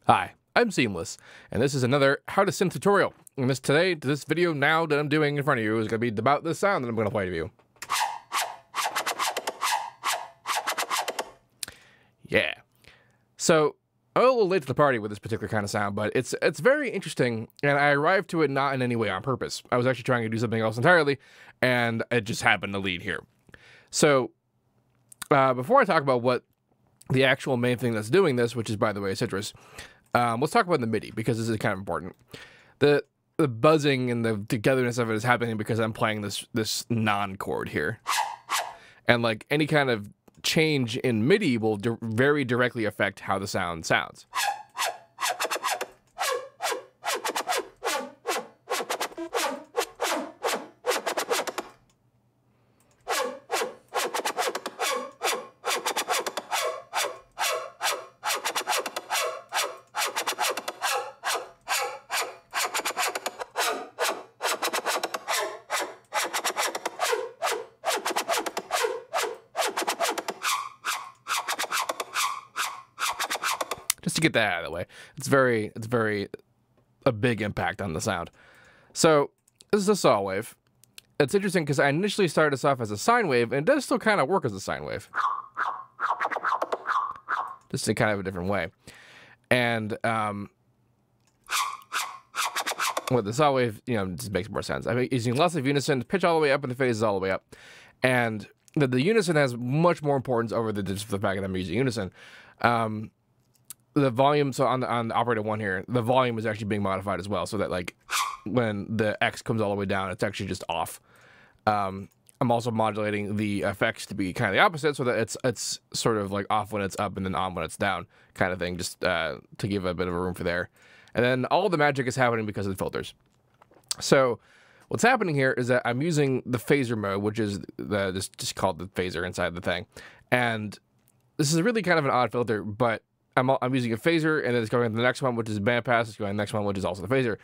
Hi, I'm Seamless, and this is another How to Synth tutorial. And this video now that I'm doing in front of you is going to be about this sound that I'm going to play to you. Yeah. So, I'm a little late to the party with this particular kind of sound, but it's very interesting, and I arrived to it not in any way on purpose. I was actually trying to do something else entirely, and it just happened to lead here. So, before I talk about what the actual main thing that's doing this, which is, by the way, Citrus, let's talk about the Midi, because this is kind of important. The buzzing and the togetherness of it is happening because I'm playing this non-chord here. And like any kind of change in Midi will very directly affect how the sound sounds. Just to get that out of the way, it's very a big impact on the sound. So this is a saw wave. It's interesting because I initially started this off as a sine wave, and it does still kind of work as a sine wave, just in kind of a different way. And with the saw wave, you know, it just makes more sense. I'm using lots of unison, pitch all the way up, and the phase is all the way up, and the unison has much more importance over just the fact that I'm using unison. The volume, so on the operator one here, the volume is actually being modified as well, so that like when the X comes all the way down, it's actually just off. I'm also modulating the effects to be kind of the opposite, so that it's sort of like off when it's up and then on when it's down, kind of thing, just to give a bit of a room for there. And then all the magic is happening because of the filters. So what's happening here is that I'm using the phaser mode, which is just called the phaser inside the thing, and this is really kind of an odd filter, but I'm using a phaser, and then it's going to the next one, which is bandpass. It's going to the next one, which is also the phaser.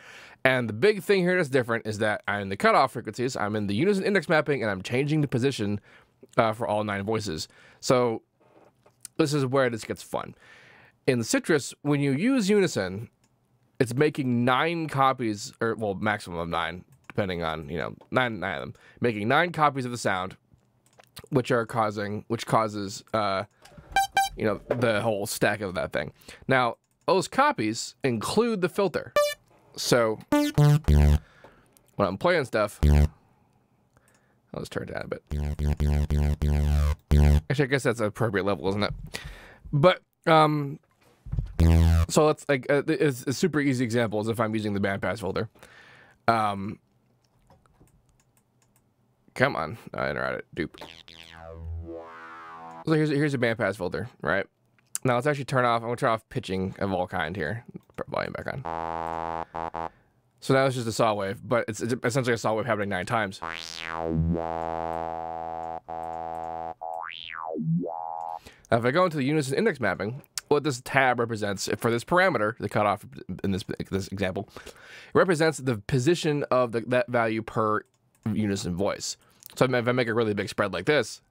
And the big thing here that's different is that I'm in the cutoff frequencies, I'm in the unison index mapping, and I'm changing the position for all 9 voices. So this is where this gets fun. In Citrus, when you use unison, it's making 9 copies, or well, maximum of 9, depending on, you know, 9 of them, making 9 copies of the sound, which causes you know, the whole stack of that thing. Now, those copies include the filter. So when I'm playing stuff, I'll just turn it down a bit. Actually, I guess that's an appropriate level, isn't it? But so let's like it's a super easy example is if I'm using the bandpass filter. Come on, I interrupted. Dupe. So here's a bandpass filter, right? Now let's actually turn off. I'm gonna turn off pitching of all kind here. Put volume back on. So now it's just a saw wave, but it's essentially a saw wave happening 9 times. Now if I go into the unison index mapping, what this tab represents for this parameter, the cutoff in this example, it represents the position of that value per unison voice. So if I make a really big spread like this,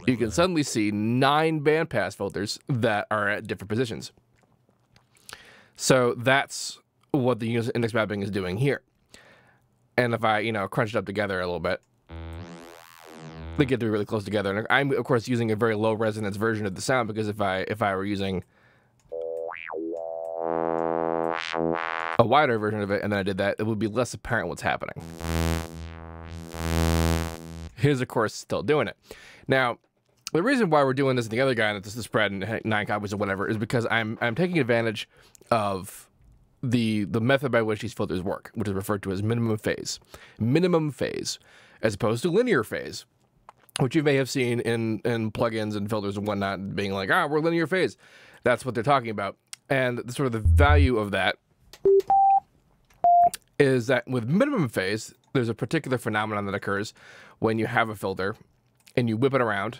you can suddenly see 9 bandpass filters that are at different positions. So that's what the unison index mapping is doing here. And if I, you know, crunch it up together a little bit, they get to be really close together. And I'm, of course, using a very low resonance version of the sound, because if I were using a wider version of it and then I did that, it would be less apparent what's happening. Here's, of course, still doing it. Now, the reason why we're doing this in the other guy, and it's the spread and 9 copies or whatever, is because I'm taking advantage of the method by which these filters work, which is referred to as minimum phase, as opposed to linear phase, which you may have seen in plugins and filters and whatnot, being like, we're linear phase. That's what they're talking about, and sort of the value of that is that with minimum phase, there's a particular phenomenon that occurs when you have a filter and you whip it around.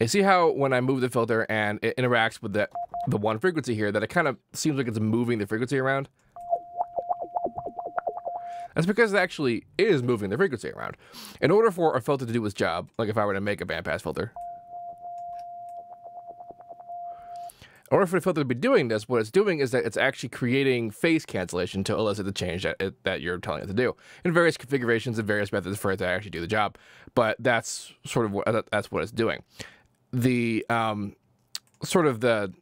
You see how when I move the filter and it interacts with the one frequency here, that it kind of seems like it's moving the frequency around? That's because it actually is moving the frequency around. In order for a filter to do its job, like if I were to make a bandpass filter, in order for the filter to be doing this, what it's doing is that it's actually creating phase cancellation to elicit the change that you're telling it to do in various configurations and various methods for it to actually do the job. But that's sort of what it's doing. The sort of the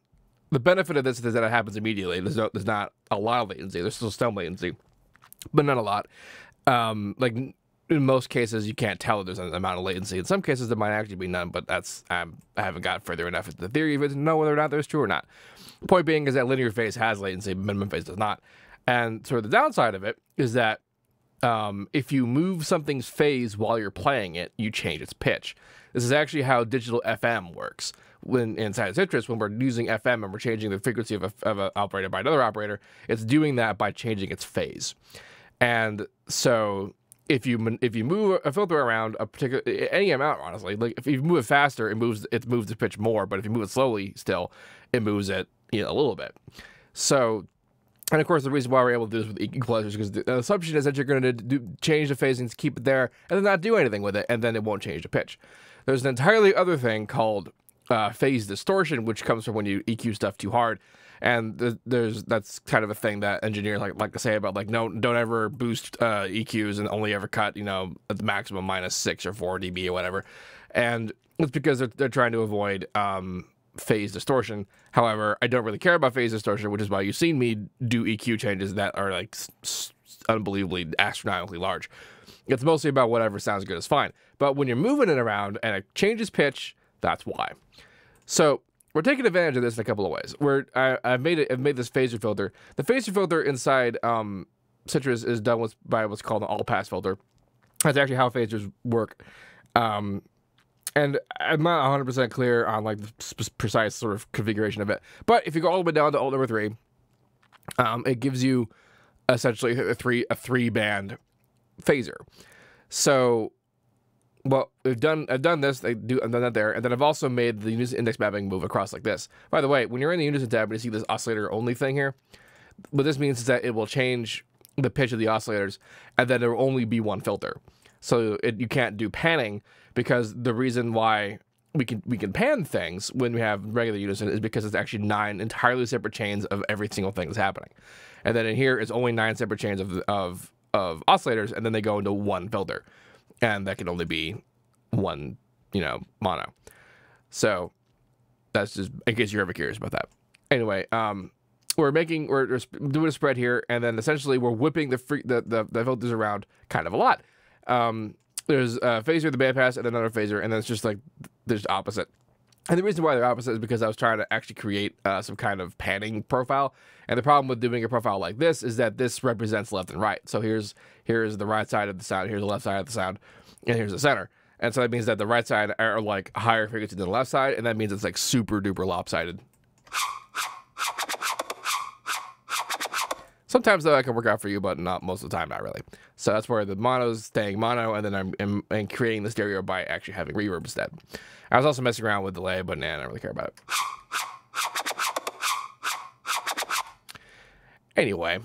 benefit of this is that it happens immediately. There's not a lot of latency. There's still some latency, but not a lot. Like in most cases, you can't tell that there's an amount of latency. In some cases, there might actually be none, but that's I haven't got further enough into the theory of it to know whether or not that's true or not. Point being is that linear phase has latency, but minimum phase does not. And sort of the downside of it is that if you move something's phase while you're playing it, you change its pitch. This is actually how digital FM works. When inside Citrus, when we're using FM and we're changing the frequency of an operator by another operator, it's doing that by changing its phase. And so if you move a filter around a particular any amount, honestly, like if you move it faster, it moves the pitch more. But if you move it slowly, still it moves it a little bit. So, and of course, the reason why we're able to do this with equalizers is because the assumption is that you're going to change the phasing to keep it there and then not do anything with it, and then it won't change the pitch. There's an entirely other thing called phase distortion, which comes from when you EQ stuff too hard, and that's kind of a thing that engineers like to say about like don't ever boost EQs and only ever cut at the maximum -6 or 4 dB or whatever, and it's because they're trying to avoid phase distortion. However, I don't really care about phase distortion, which is why you've seen me do EQ changes that are like unbelievably astronomically large. It's mostly about whatever sounds good is fine. But when you're moving it around and it changes pitch, that's why. So we're taking advantage of this in a couple of ways. I've made this phaser filter. The phaser filter inside Citrus is done by what's called an all-pass filter. That's actually how phasers work. And I'm not 100% clear on like the precise sort of configuration of it. But if you go all the way down to alt number 3, it gives you essentially a three-band phaser. So, well, I've done this. I've done that there, and then I've also made the Unison index mapping move across like this. By the way, when you're in the Unison tab and you see this oscillator only thing here, what this means is that it will change the pitch of the oscillators, and then there will only be one filter. So you can't do panning, because the reason why we can pan things when we have regular Unison is because it's actually 9 entirely separate chains of every single thing that's happening, and then in here it's only 9 separate chains of oscillators, and then they go into one filter, and that can only be one mono. So that's just in case you're ever curious about that. Anyway, we're doing a spread here, and then essentially we're whipping the filters around kind of a lot. There's a phaser, the bandpass, and another phaser, and then it's just like there's opposite. And the reason why they're opposite is because I was trying to actually create some kind of panning profile. And the problem with doing a profile like this is that this represents left and right. So here's the right side of the sound, here's the left side of the sound, and here's the center. And so that means that the right side are like higher frequency than the left side, and that means it's like super duper lopsided. Sometimes though that can work out for you, but not most of the time, not really. So that's where the mono's staying mono, and then I'm creating the stereo by actually having reverb instead. I was also messing around with delay, but nah, I don't really care about it. Anyway,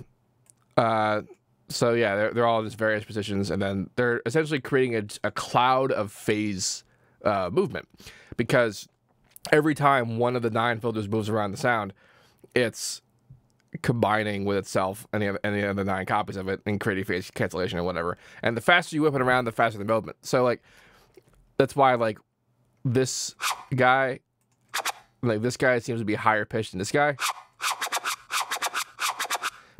so yeah, they're all in just various positions, and then they're essentially creating a cloud of phase movement, because every time one of the 9 filters moves around the sound, it's combining with itself any other 9 copies of it and creating phase cancellation or whatever. And the faster you whip it around, the faster the movement. So like that's why like this guy seems to be higher pitched than this guy,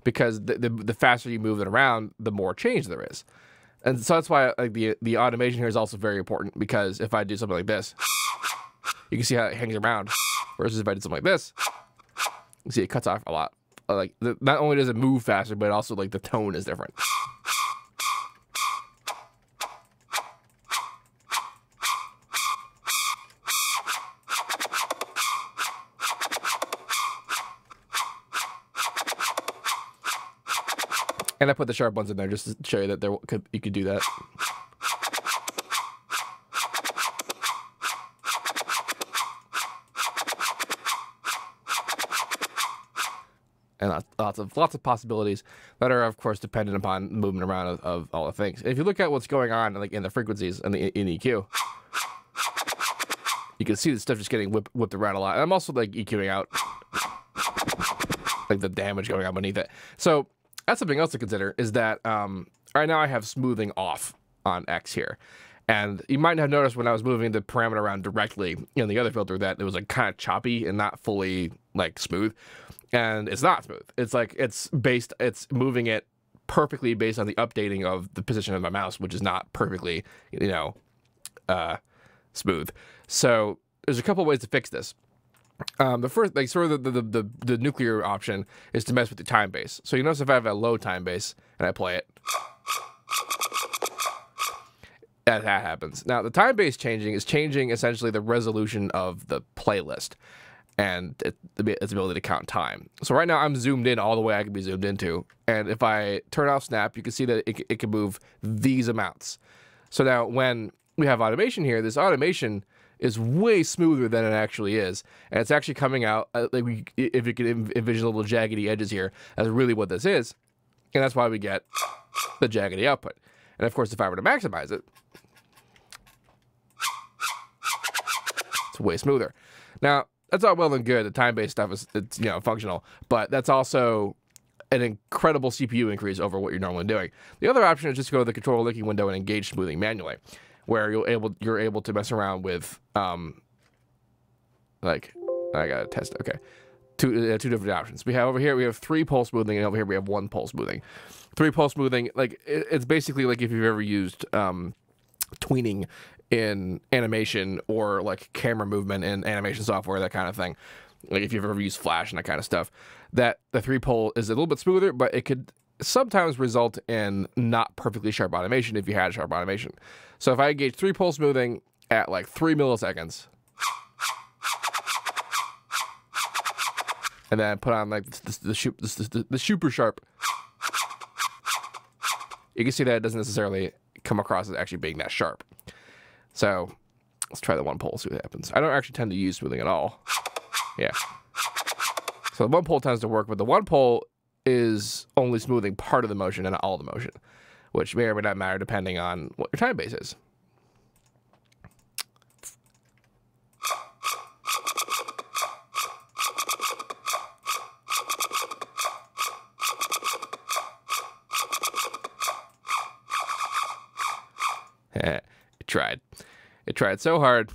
because the faster you move it around, the more change there is. And so that's why like the automation here is also very important, because if I do something like this, you can see how it hangs around, versus if I did something like this, you see it cuts off a lot. Like not only does it move faster, but also like the tone is different. And I put the sharp ones in there just to show you that you could do that. and lots of possibilities that are, of course, dependent upon movement around of all the things. And if you look at what's going on, like in the frequencies and in EQ, you can see the stuff just getting whipped around a lot. And I'm also like EQing out like the damage going on beneath it. So that's something else to consider, is that right now I have smoothing off on X here. And you might have noticed when I was moving the parameter around directly in the other filter that it was like kind of choppy and not fully like smooth. And it's not smooth. It's like it's moving it perfectly based on the updating of the position of my mouse, which is not perfectly, you know, smooth. So there's a couple ways to fix this. The first, like sort of the nuclear option is to mess with the time base. So you notice if I have a low time base and I play it, that happens. Now the time base changing is changing essentially the resolution of the playlist and its ability to count time. So right now I'm zoomed in all the way I can be zoomed into, and if I turn off snap, you can see that it can move these amounts. So now when we have automation here, this automation is way smoother than it actually is, and it's actually coming out like if you can envision little jaggedy edges here, that's really what this is, and that's why we get the jaggedy output. And of course, if I were to maximize it, it's way smoother. Now that's all well and good. The time-based stuff it's you know, functional, but that's also an incredible CPU increase over what you're normally doing. The other option is just to go to the control linking window and engage smoothing manually, where you're able to mess around with like, I gotta test it. Okay, two different options. We have over here, we have 3 pole smoothing, and over here we have 1 pole smoothing. 3 pole smoothing, like it's basically like if you've ever used tweening in animation or like camera movement in animation software, that kind of thing. Like if you've ever used Flash and that kind of stuff, that the 3 pole is a little bit smoother, but it could sometimes result in not perfectly sharp automation if you had sharp automation. So if I engage 3 pole smoothing at like 3 milliseconds, and then put on like the super sharp, you can see that it doesn't necessarily come across as actually being that sharp. So let's try the 1 pole, see what happens. I don't actually tend to use smoothing at all. Yeah. So the 1 pole tends to work, but the 1 pole is only smoothing part of the motion and not all the motion, which may or may not matter depending on what your time base is. It tried so hard.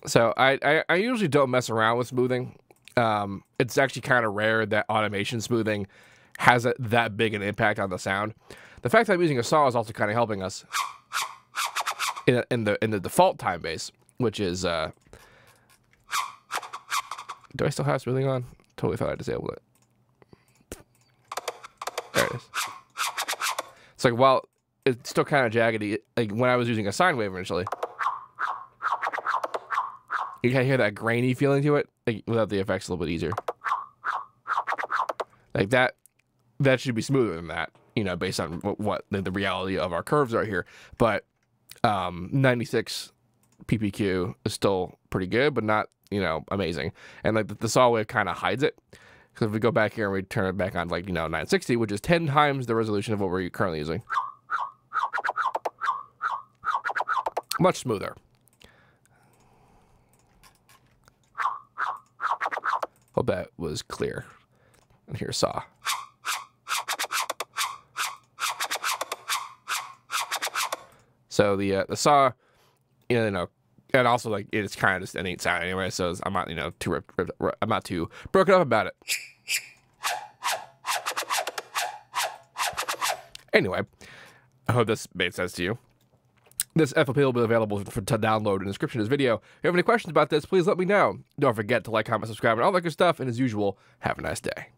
So I usually don't mess around with smoothing. It's actually kind of rare that automation smoothing has that big an impact on the sound. The fact that I'm using a saw is also kind of helping us in the default time base, which is do I still have smoothing on? Totally thought I disabled it. There it is. It's like, while it's still kind of jaggedy, like when I was using a sine wave initially, you can hear that grainy feeling to it. Like, without the effects, a little bit easier. Like that should be smoother than that, you know, based on what the reality of our curves are here. But 96 PPQ is still pretty good, but not, you know, amazing. And like the saw wave kind of hides it. Because if we go back here and we turn it back on, like, you know, 960, which is 10 times the resolution of what we're currently using, much smoother. Hope that was clear. And here's saw. So the saw, you know, and also like it's kind of just a neat sound anyway. So I'm not, you know, I'm not too broken up about it. Anyway, I hope this made sense to you. This FLP will be available to download in the description of this video. If you have any questions about this, please let me know. Don't forget to like, comment, subscribe, and all that good stuff. And as usual, have a nice day.